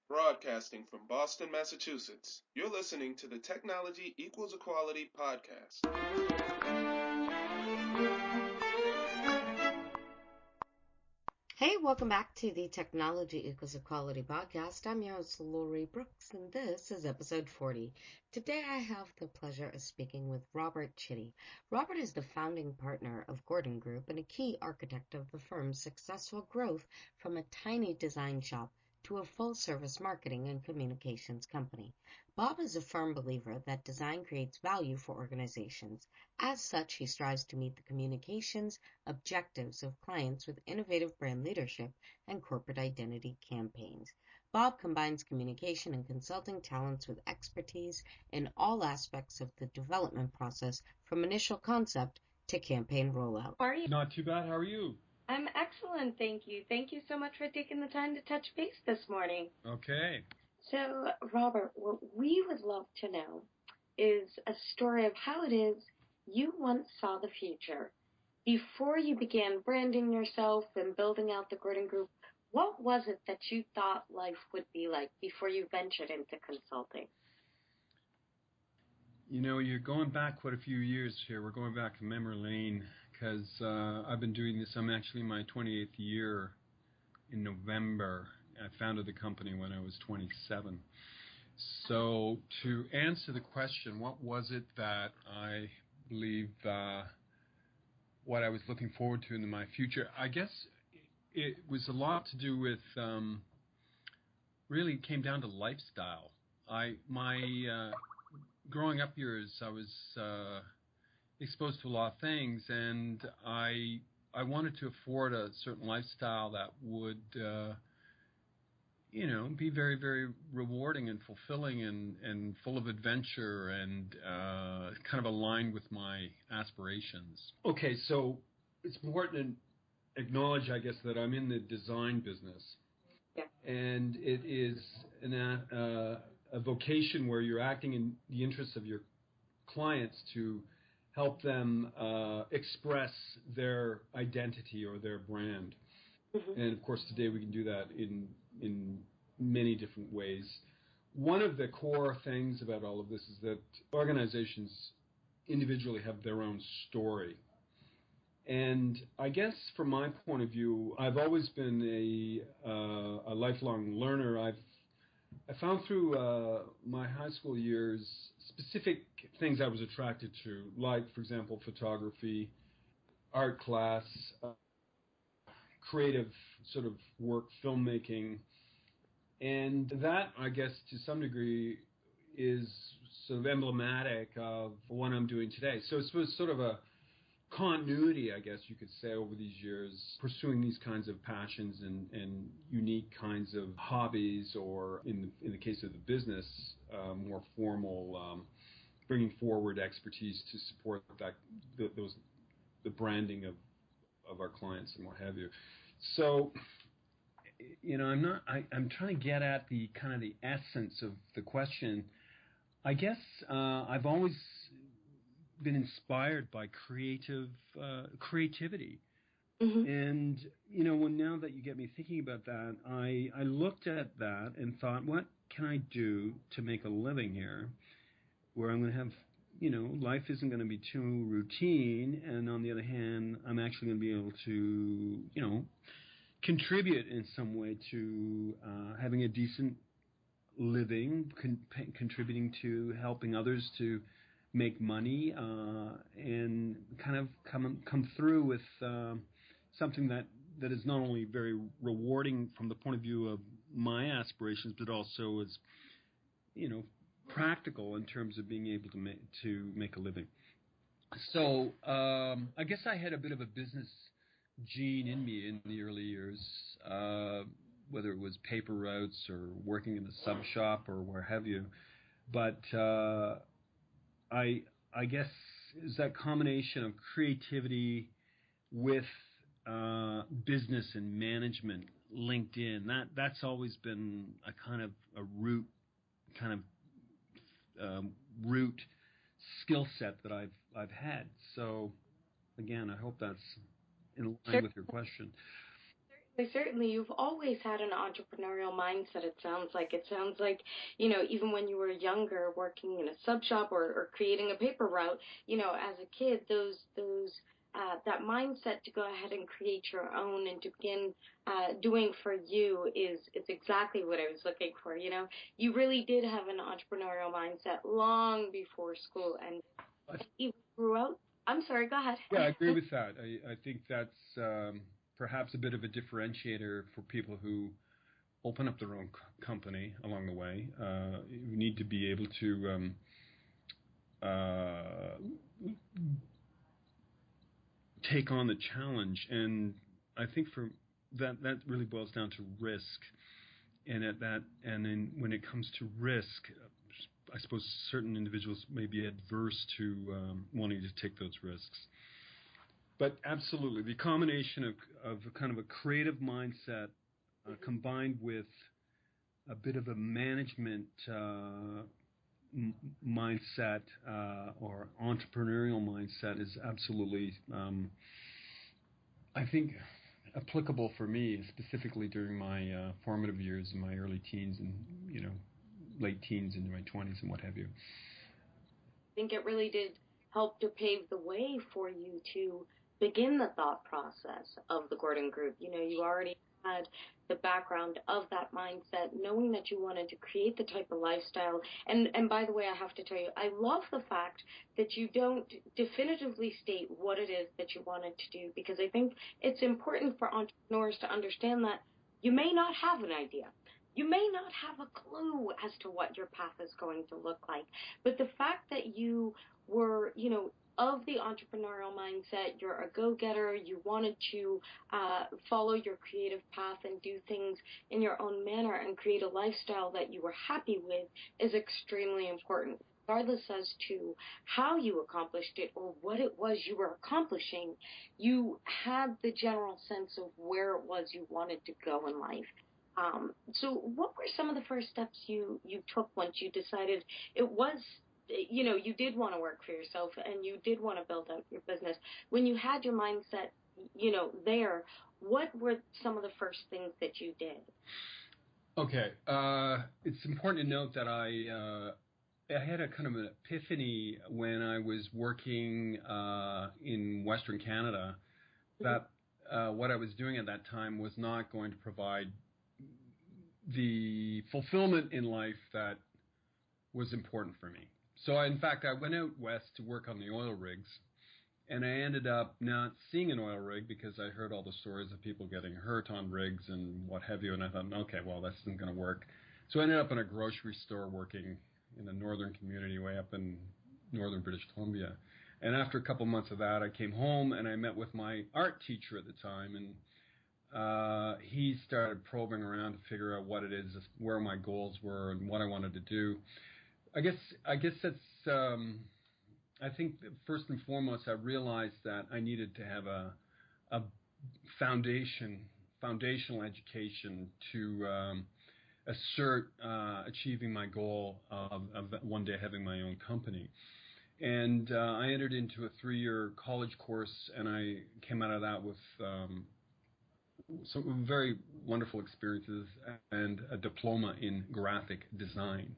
Broadcasting from Boston, Massachusetts, you're listening to the Technology Equals Equality podcast. Hey, welcome back to the Technology Equals Equality podcast. I'm your host, Lori Brooks, and this is episode 40. Today I have the pleasure of speaking with Robert Chitty. Robert is the founding partner of Gordon Group and a key architect of the firm's successful growth from a tiny design shop to a full-service marketing and communications company. Bob is a firm believer that design creates value for organizations. As such, he strives to meet the communications objectives of clients with innovative brand leadership and corporate identity campaigns. Bob combines communication and consulting talents with expertise in all aspects of the development process, from initial concept to campaign rollout. How are you? Not too bad. How are you? I'm excellent, thank you. Thank you so much for taking the time to touch base this morning. Okay. So, Robert, what we would love to know is a story of how it is you once saw the future. Before you began branding yourself and building out the Gordon Group, what was it that you thought life would be like before you ventured into consulting? You know, you're going back quite a few years here. We're going back to memory lane because I've been doing this. I'm actually in my 28th year in November. I founded the company when I was 27. So to answer the question, what was it that I believe what I was looking forward to in my future? I guess it was a lot to do with really came down to lifestyle. Growing up years, I was exposed to a lot of things, and I wanted to afford a certain lifestyle that would, be very, very rewarding and fulfilling and full of adventure and kind of aligned with my aspirations. Okay, so it's important to acknowledge, I guess, that I'm in the design business. Yeah. And it is a vocation where you're acting in the interests of your clients to help them express their identity or their brand. Mm-hmm. And of course, today we can do that in many different ways. One of the core things about all of this is that organizations individually have their own story. And I guess from my point of view, I've always been a lifelong learner. I found through my high school years specific things I was attracted to, like, for example, photography, art class, creative sort of work, filmmaking. And that, I guess, to some degree, is sort of emblematic of what I'm doing today. So it was sort of a continuity, I guess you could say, over these years, pursuing these kinds of passions and unique kinds of hobbies, or in the case of the business, more formal, bringing forward expertise to support the branding of our clients and what have you. So, I'm trying to get at the kind of the essence of the question. I guess I've always been inspired by creativity. Mm-hmm. And, now that you get me thinking about that, I looked at that and thought, what can I do to make a living here where I'm going to have, life isn't going to be too routine, and on the other hand, I'm actually going to be able to, contribute in some way to having a decent living, contributing to helping others to make money, and kind of come through with something that is not only very rewarding from the point of view of my aspirations, but also is, practical in terms of being able to make a living. So I guess I had a bit of a business gene in me in the early years, whether it was paper routes or working in a sub shop or where have you. But I guess is that combination of creativity with business and management linked in. That's always been a kind of a root skill set that I've had. So again, I hope that's in line with your question. Certainly, you've always had an entrepreneurial mindset. It sounds like, even when you were younger, working in a sub shop or creating a paper route, as a kid, that mindset to go ahead and create your own and to begin doing for you is exactly what I was looking for. You really did have an entrepreneurial mindset long before school and even throughout. I'm sorry, go ahead. Yeah, I agree with that. I think that's perhaps a bit of a differentiator for people who open up their own company along the way. You need to be able to take on the challenge, and I think for that really boils down to risk. And then when it comes to risk, I suppose certain individuals may be adverse to wanting to take those risks. But absolutely, the combination of kind of a creative mindset combined with a bit of a management mindset or entrepreneurial mindset is absolutely, I think, applicable for me, specifically during my formative years in my early teens and late teens into my 20s and what have you. I think it really did help to pave the way for you to begin the thought process of the Gordon Group. You already had the background of that mindset, knowing that you wanted to create the type of lifestyle. And by the way, I have to tell you, I love the fact that you don't definitively state what it is that you wanted to do, because I think it's important for entrepreneurs to understand that you may not have an idea. You may not have a clue as to what your path is going to look like, but the fact that you were, of the entrepreneurial mindset, you're a go-getter, you wanted to follow your creative path and do things in your own manner and create a lifestyle that you were happy with is extremely important. Regardless as to how you accomplished it or what it was you were accomplishing, you had the general sense of where it was you wanted to go in life. So what were some of the first steps you took once you decided it was, you did want to work for yourself and you did want to build out your business? When you had your mindset, there, what were some of the first things that you did? Okay. It's important to note that I had a kind of an epiphany when I was working in Western Canada that what I was doing at that time was not going to provide the fulfillment in life that was important for me. So, in fact, I went out west to work on the oil rigs, and I ended up not seeing an oil rig because I heard all the stories of people getting hurt on rigs and what have you, and I thought, okay, well, this isn't going to work. So I ended up in a grocery store working in a northern community way up in northern British Columbia. And after a couple months of that, I came home and I met with my art teacher at the time, and he started probing around to figure out what it is, where my goals were, and what I wanted to do. I guess that's. I think first and foremost, I realized that I needed to have a foundational education to assert achieving my goal of one day having my own company. And I entered into a 3-year college course, and I came out of that with some very wonderful experiences and a diploma in graphic design.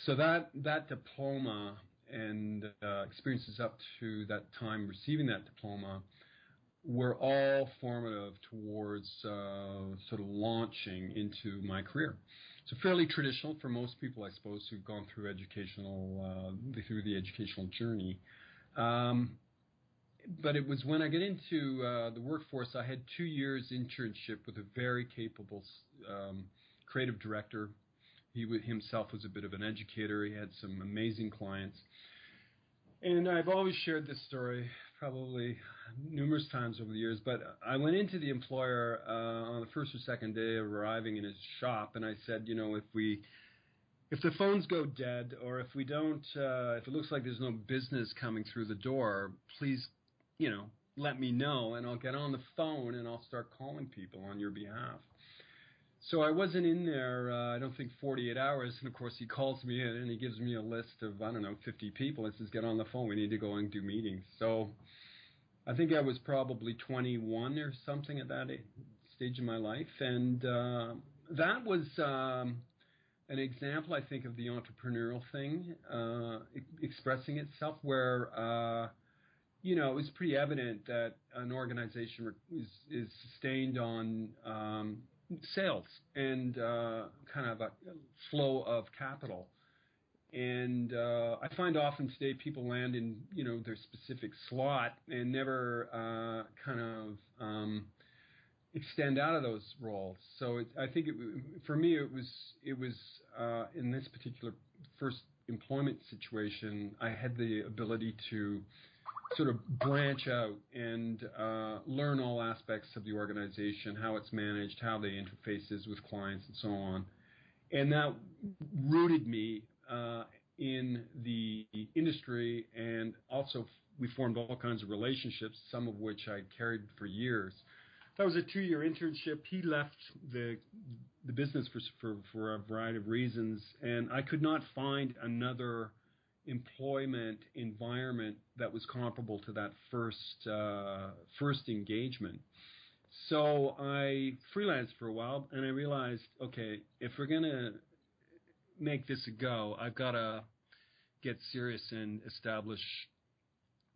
So that diploma and experiences up to that time receiving that diploma were all formative towards sort of launching into my career. So fairly traditional for most people, I suppose, who've gone through the educational journey. But it was when I got into the workforce, I had 2 years internship with a very capable creative director. He himself was a bit of an educator. He had some amazing clients. And I've always shared this story probably numerous times over the years, but I went into the employer on the first or second day of arriving in his shop, and I said, if the phones go dead, or if we don't, if it looks like there's no business coming through the door, please, let me know, and I'll get on the phone and I'll start calling people on your behalf. So I wasn't in there, I don't think 48 hours, and of course he calls me in and he gives me a list of, 50 people. He says, get on the phone, we need to go and do meetings. So I think I was probably 21 or something at that stage in my life, and that was an example, I think, of the entrepreneurial thing expressing itself, where it was pretty evident that an organization is sustained on sales and kind of a flow of capital. And I find often today people land in, their specific slot and never kind of extend out of those roles. So I think for me it was in this particular first employment situation, I had the ability to sort of branch out and learn all aspects of the organization, how it's managed, how they interfaces with clients, and so on. And that rooted me in the industry, and also we formed all kinds of relationships, some of which I carried for years. That was a 2-year internship. He left the business for a variety of reasons, and I could not find another employment environment that was comparable to that first engagement. So I freelanced for a while, and I realized, okay, if we're going to make this a go, I've got to get serious and establish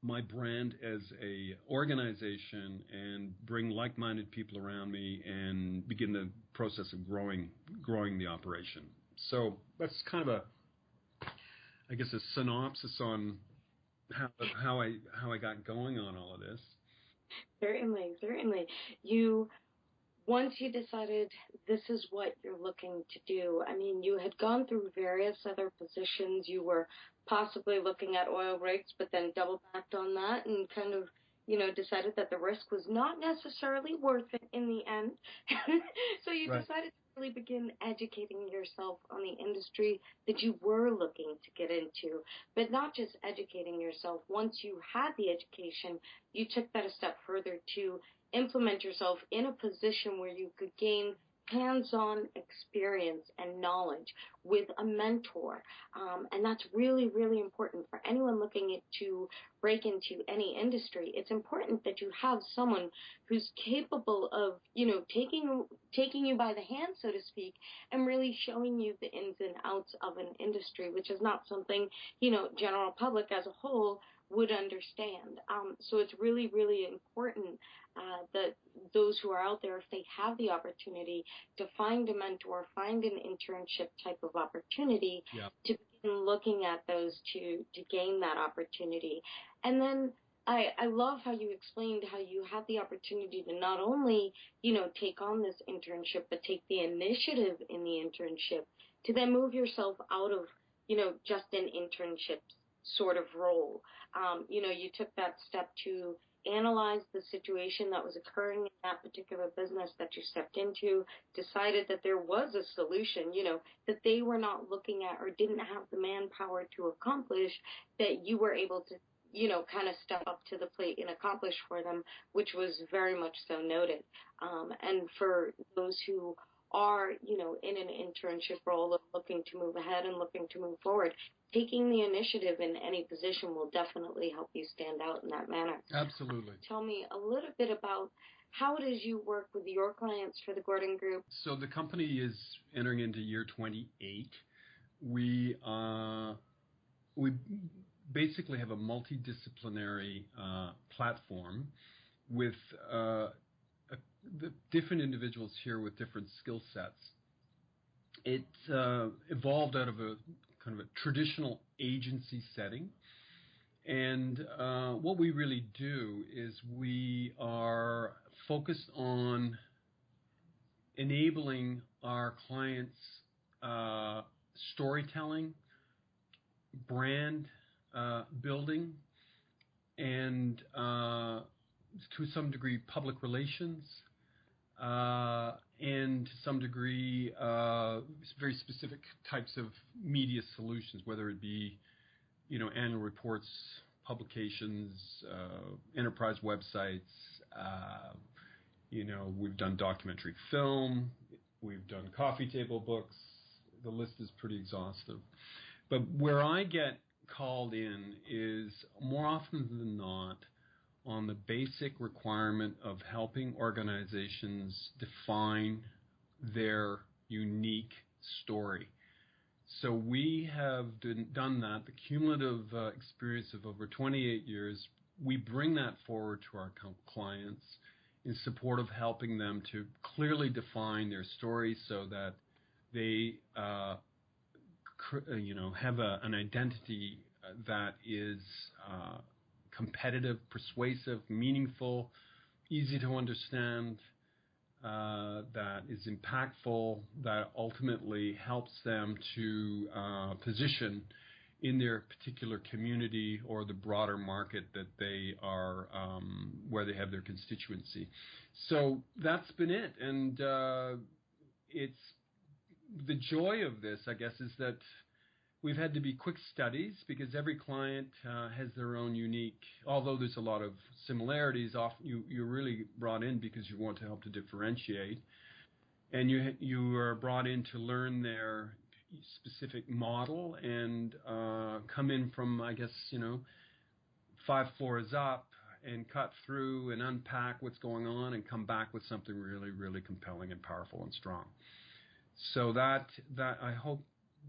my brand as a organization and bring like-minded people around me and begin the process of growing the operation. So that's kind of I guess a synopsis on how I got going on all of this. Certainly. Once you decided this is what you're looking to do, I mean, you had gone through various other positions. You were possibly looking at oil rigs, but then double backed on that and kind of, decided that the risk was not necessarily worth it in the end. So you decided to really begin educating yourself on the industry that you were looking to get into, but not just educating yourself. Once you had the education, you took that a step further to implement yourself in a position where you could gain hands-on experience and knowledge with a mentor. And that's really, really important for anyone looking to break into any industry. It's important that you have someone who's capable of, taking you by the hand, so to speak, and really showing you the ins and outs of an industry, which is not something, general public as a whole would understand. So it's really, really important that those who are out there, if they have the opportunity to find a mentor, find an internship type of opportunity, to begin looking at those to gain that opportunity. And then I love how you explained how you had the opportunity to not only, take on this internship, but take the initiative in the internship to then move yourself out of, just an internship sort of role. You took that step to analyze the situation that was occurring in that particular business that you stepped into, decided that there was a solution, that they were not looking at or didn't have the manpower to accomplish, that you were able to, kind of step up to the plate and accomplish for them, which was very much so noted. And for those who are, in an internship role looking to move ahead and looking to move forward, taking the initiative in any position will definitely help you stand out in that manner. Absolutely. Tell me a little bit about how it is you work with your clients for the Gordon Group. So the company is entering into year 28. We basically have a multidisciplinary platform with the different individuals here with different skill sets. It evolved out of a kind of a traditional agency setting. And what we really do is we are focused on enabling our clients' storytelling, brand building, and to some degree public relations, and to some degree very specific types of media solutions, whether it be annual reports, publications, enterprise websites. We've done documentary film, we've done coffee table books. The list is pretty exhaustive. But where I get called in is more often than not on the basic requirement of helping organizations define their unique story. So we have done that, the cumulative experience of over 28 years. We bring that forward to our clients in support of helping them to clearly define their story so that they have an identity that is competitive, persuasive, meaningful, easy to understand, that is impactful, that ultimately helps them to position in their particular community or the broader market that they are, where they have their constituency. So that's been it. And it's the joy of this, I guess, is that we've had to be quick studies because every client has their own unique, although there's a lot of similarities, you're really brought in because you want to help to differentiate. And you are brought in to learn their specific model and come in from, I guess, 5 floors up and cut through and unpack what's going on and come back with something really, really compelling and powerful and strong. So that I hope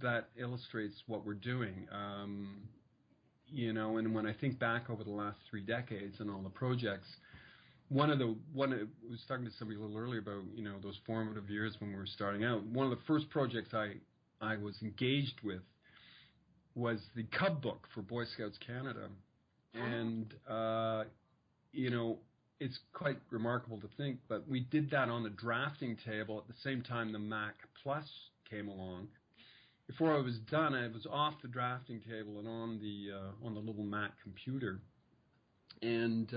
that illustrates what we're doing. And when I think back over the last 3 decades and all the projects, I was talking to somebody a little earlier about, those formative years when we were starting out. One of the first projects I was engaged with was the Cub Book for Boy Scouts Canada. And, it's quite remarkable to think, but we did that on the drafting table at the same time the Mac Plus came along. Before I was done, I was off the drafting table and on the little Mac computer. And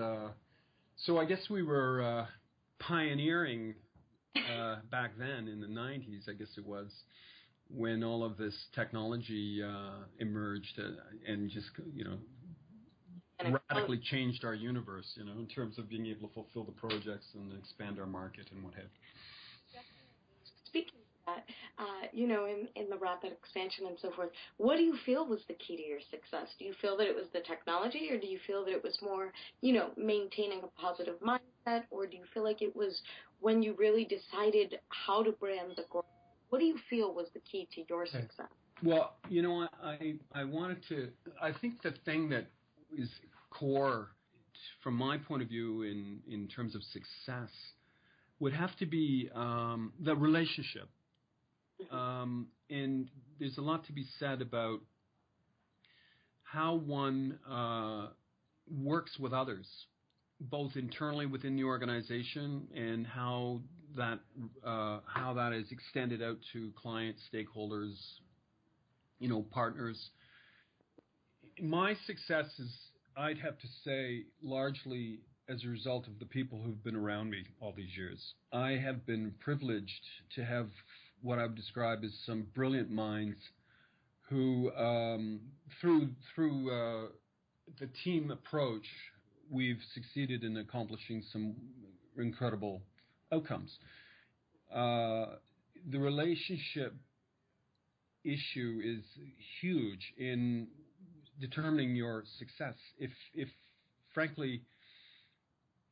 so I guess we were pioneering back then in the 90s, I guess it was, when all of this technology emerged and just, radically changed our universe, in terms of being able to fulfill the projects and expand our market and what have you. Speaking of that, in the rapid expansion and so forth, what do you feel was the key to your success? Do you feel that it was the technology, or do you feel that it was more, maintaining a positive mindset, or do you feel like it was when you really decided how to brand the goal? What do you feel was the key to your success? Well, I think the thing that is core from my point of view in terms of success would have to be the relationship. And there's a lot to be said about how one works with others, both internally within the organization and how that is extended out to clients, stakeholders, partners. My success is, I'd have to say, largely as a result of the people who've been around me all these years. I have been privileged to have what I would describe as some brilliant minds who, through the team approach, we've succeeded in accomplishing some incredible outcomes. The relationship issue is huge in determining your success. If frankly,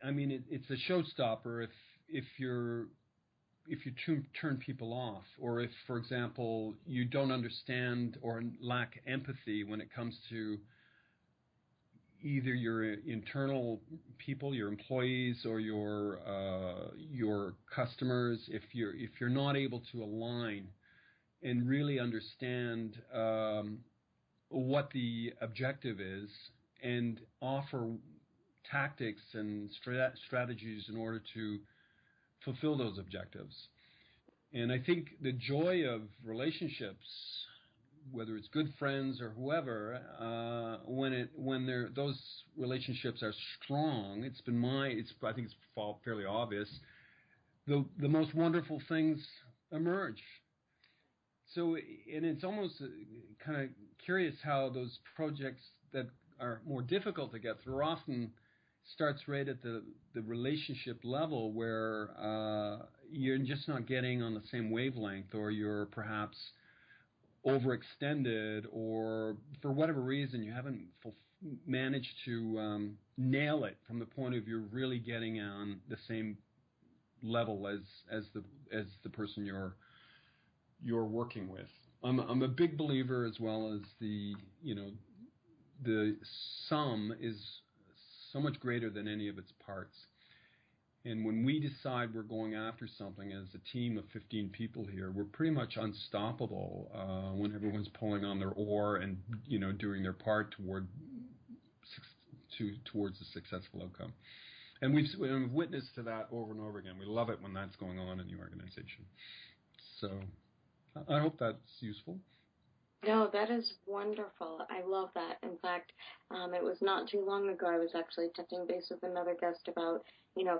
it's a showstopper if you turn people off, or if, for example, you don't understand or lack empathy when it comes to either your internal people, your employees, or your customers. If you're not able to align and really understand what the objective is and offer tactics and strategies in order to fulfill those objectives. And I think the joy of relationships, whether it's good friends or whoever, when those relationships are strong, I think it's fairly obvious, the most wonderful things emerge. So, and it's almost kind of curious how those projects that are more difficult to get through often starts right at the relationship level, where you're just not getting on the same wavelength, or you're perhaps overextended, or for whatever reason you haven't manage to nail it from the point of view really getting on the same level as the person you're working with. I'm a big believer, as well as the sum is so much greater than any of its parts. And when we decide we're going after something as a team of 15 people here, we're pretty much unstoppable when everyone's pulling on their oar and doing their part towards a successful outcome. And we've witnessed to that over and over again. We love it when that's going on in the organization. So I hope that's useful. No, that is wonderful. I love that. In fact, it was not too long ago I was actually touching base with another guest about,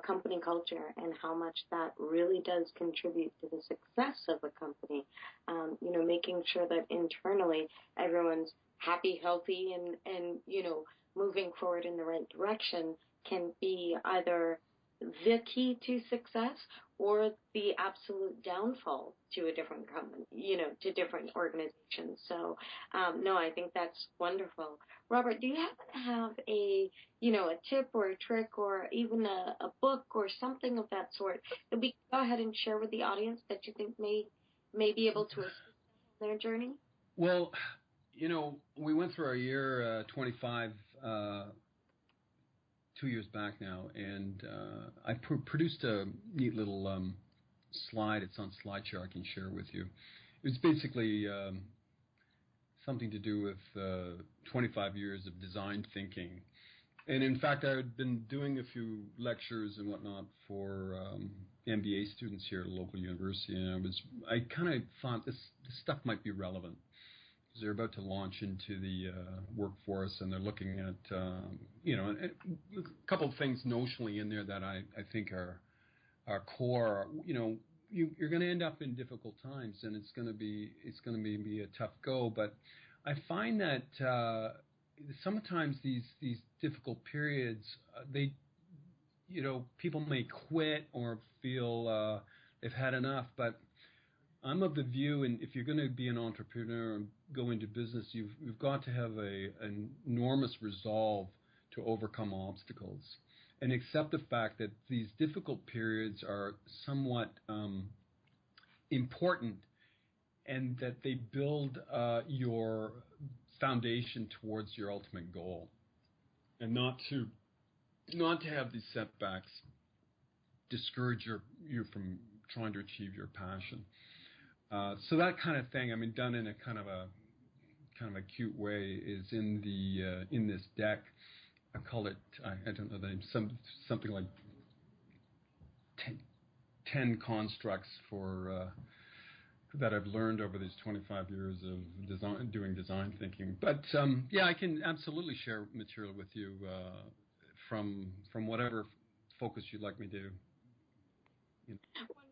company culture and how much that really does contribute to the success of a company. Making sure that internally everyone's happy, healthy, and moving forward in the right direction can be either the key to success or the absolute downfall to a different company, to different organizations. So, no, I think that's wonderful. Robert, do you happen to have a tip or a trick or even a book or something of that sort that we can go ahead and share with the audience that you think may be able to assist them on their journey? Well, we went through our year 25 2 years back now, and I produced a neat little slide. It's on SlideShare. I can share with you. It was basically something to do with 25 years of design thinking. And in fact, I had been doing a few lectures and whatnot for MBA students here at a local university, and I kind of thought this stuff might be relevant. They're about to launch into the workforce, and they're looking at a couple of things notionally in there that I think are core. You're going to end up in difficult times, and it's going to be a tough go. But I find that sometimes these difficult periods, people may quit or feel they've had enough, but I'm of the view, and if you're going to be an entrepreneur and go into business, you've got to have an enormous resolve to overcome obstacles and accept the fact that these difficult periods are somewhat important, and that they build your foundation towards your ultimate goal, and not to have these setbacks discourage you from trying to achieve your passion. So that kind of thing, done in a kind of a cute way, is in this deck. I call it, I don't know the name, something like 10 constructs for that I've learned over these 25 years of doing design thinking. But I can absolutely share material with you from whatever focus you'd like me to.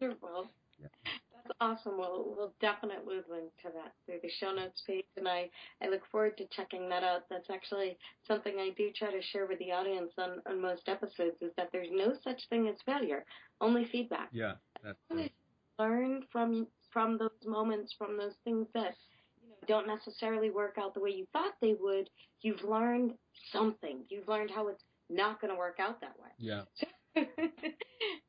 Wonderful. Yeah. That's awesome. We'll definitely link to that through the show notes page, and I look forward to checking that out. That's actually something I do try to share with the audience on most episodes, is that there's no such thing as failure, only feedback. Yeah, that's right. Learn from those moments, from those things that don't necessarily work out the way you thought they would. You've learned something. You've learned how it's not going to work out that way. Yeah.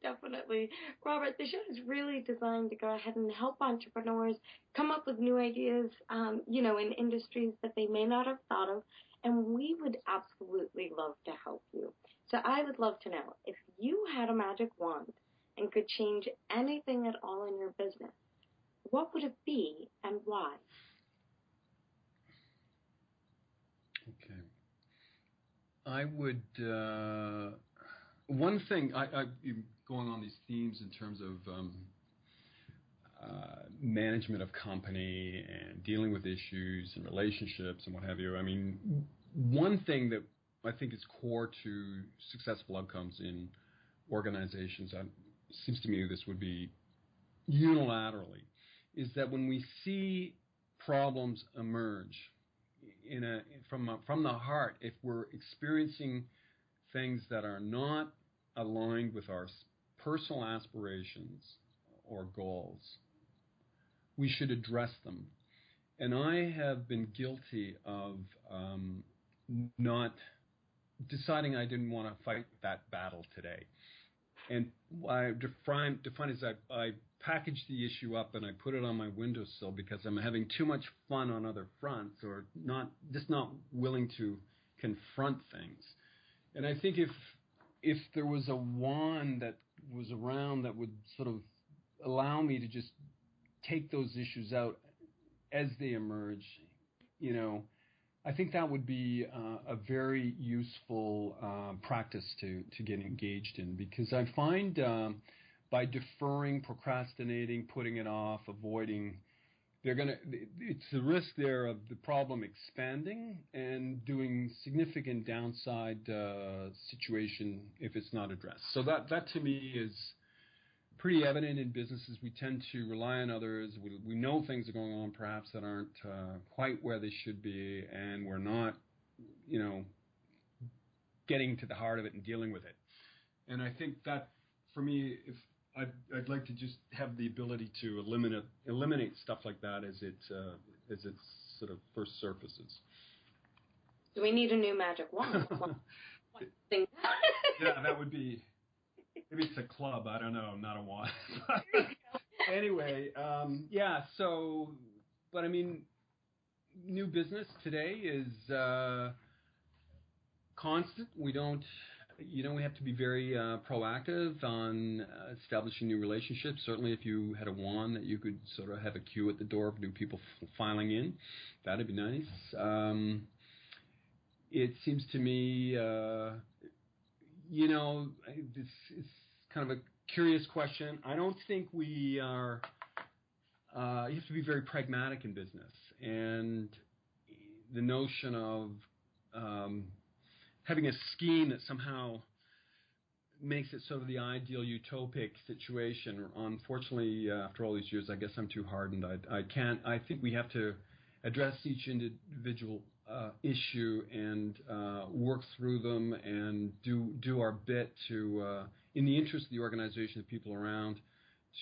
Definitely. Robert, the show is really designed to go ahead and help entrepreneurs come up with new ideas, in industries that they may not have thought of, and we would absolutely love to help you. So I would love to know, if you had a magic wand and could change anything at all in your business, what would it be and why? Okay. I would... one thing, I going on these themes in terms of management of company and dealing with issues and relationships and what have you. One thing that I think is core to successful outcomes in organizations, seems to me this would be unilaterally, is that when we see problems emerge from the heart, if we're experiencing things that are not aligned with our personal aspirations or goals, we should address them. And I have been guilty of not deciding I didn't want to fight that battle today. And I define as I package the issue up and I put it on my windowsill because I'm having too much fun on other fronts, or not willing to confront things. And I think if there was a wand that was around that would sort of allow me to just take those issues out as they emerge, I think that would be a very useful practice to get engaged in, because I find by deferring, procrastinating, putting it off, avoiding, it's the risk there of the problem expanding and doing significant downside situation if it's not addressed. So that to me is pretty evident in businesses. We tend to rely on others. We know things are going on perhaps that aren't quite where they should be, and we're not, getting to the heart of it and dealing with it. And I think that, for me, if I'd like to just have the ability to eliminate stuff like that as it sort of first surfaces. Do we need a new magic wand? Yeah, that would be. Maybe it's a club. I don't know. Not a wand. Anyway, yeah. So, but I mean, new business today is constant. We don't. We have to be very proactive on establishing new relationships. Certainly, if you had a wand that you could sort of have a queue at the door of new people filing in, that'd be nice. It seems to me, it's kind of a curious question. I don't think we are. You have to be very pragmatic in business, and the notion of having a scheme that somehow makes it sort of the ideal utopic situation. Unfortunately, after all these years, I guess I'm too hardened. I can't. I think we have to address each individual issue and work through them and do our bit to, in the interest of the organization, the people around,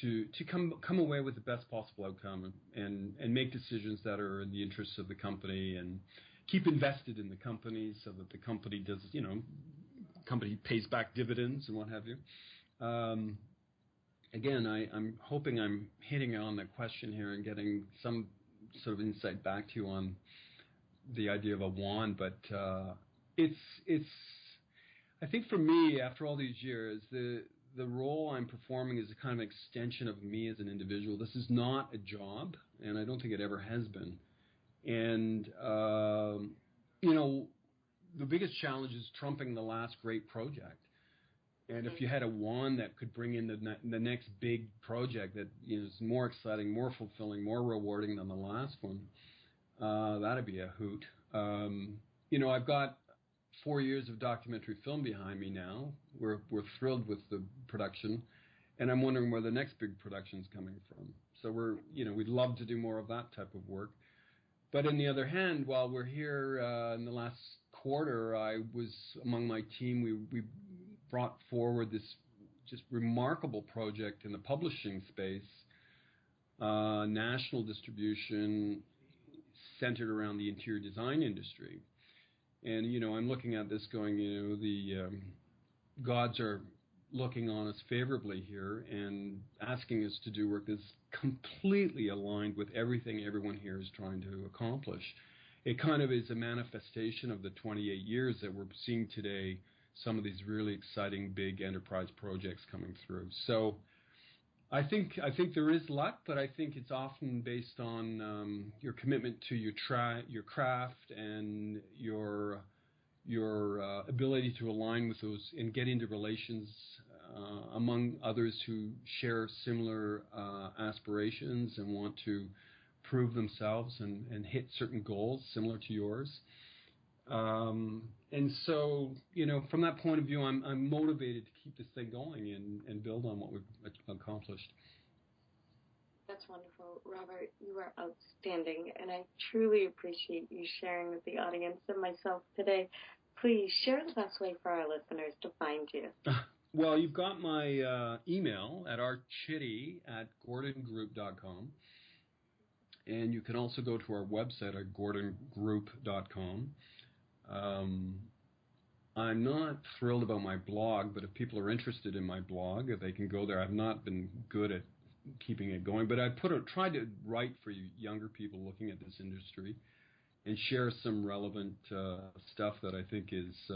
to come away with the best possible outcome and make decisions that are in the interests of the company, and keep invested in the company so that the company does, company pays back dividends and what have you. Again, I'm hoping I'm hitting on the question here and getting some sort of insight back to you on the idea of a wand, but it's I think for me, after all these years, the role I'm performing is a kind of extension of me as an individual. This is not a job, and I don't think it ever has been. And the biggest challenge is trumping the last great project. And if you had a wand that could bring in the next big project that is more exciting, more fulfilling, more rewarding than the last one, that'd be a hoot. I've got 4 years of documentary film behind me now. We're thrilled with the production, and I'm wondering where the next big production's coming from. So we'd love to do more of that type of work. But on the other hand, while we're here in the last quarter, I was among my team. We brought forward this just remarkable project in the publishing space, national distribution centered around the interior design industry. And, I'm looking at this going, the gods are looking on us favorably here and asking us to do work that's completely aligned with everything everyone here is trying to accomplish. It kind of is a manifestation of the 28 years that we're seeing today, some of these really exciting big enterprise projects coming through. So I think there is luck, but I think it's often based on your commitment to your craft and your ability to align with those and get into relations among others who share similar aspirations and want to prove themselves and hit certain goals similar to yours. And so, from that point of view, I'm motivated to keep this thing going and build on what we've accomplished. That's wonderful. Robert, you are outstanding, and I truly appreciate you sharing with the audience and myself today. Please share the best way for our listeners to find you. Well, you've got my email at rchitty@gordongroup.com. And you can also go to our website at gordongroup.com. I'm not thrilled about my blog, but if people are interested in my blog, they can go there. I've not been good at keeping it going, but I tried to write for you younger people looking at this industry and share some relevant stuff that I think is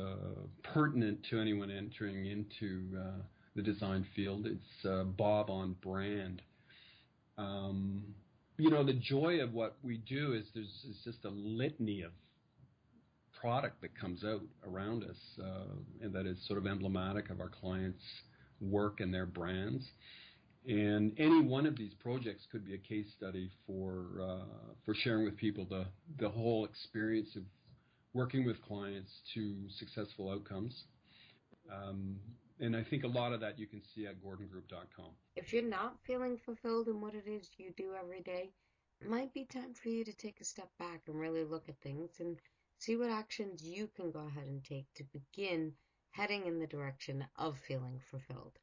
pertinent to anyone entering into the design field. It's Bob on brand. The joy of what we do is there's just a litany of product that comes out around us and that is sort of emblematic of our clients' work and their brands. And any one of these projects could be a case study for sharing with people the whole experience of working with clients to successful outcomes. And I think a lot of that you can see at gordongroup.com. If you're not feeling fulfilled in what it is you do every day, it might be time for you to take a step back and really look at things and see what actions you can go ahead and take to begin heading in the direction of feeling fulfilled.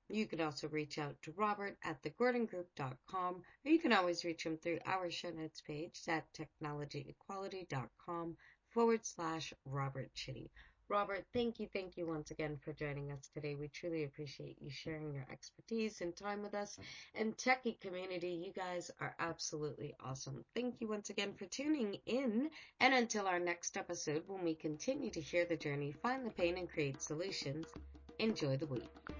You can also reach out to Robert at thegordongroup.com, or you can always reach him through our show notes page at technologyequality.com/Robert Chitty. Robert, thank you once again for joining us today. We truly appreciate you sharing your expertise and time with us. And Techie community, you guys are absolutely awesome. Thank you once again for tuning in. And until our next episode, when we continue to hear the journey, find the pain, and create solutions, enjoy the week.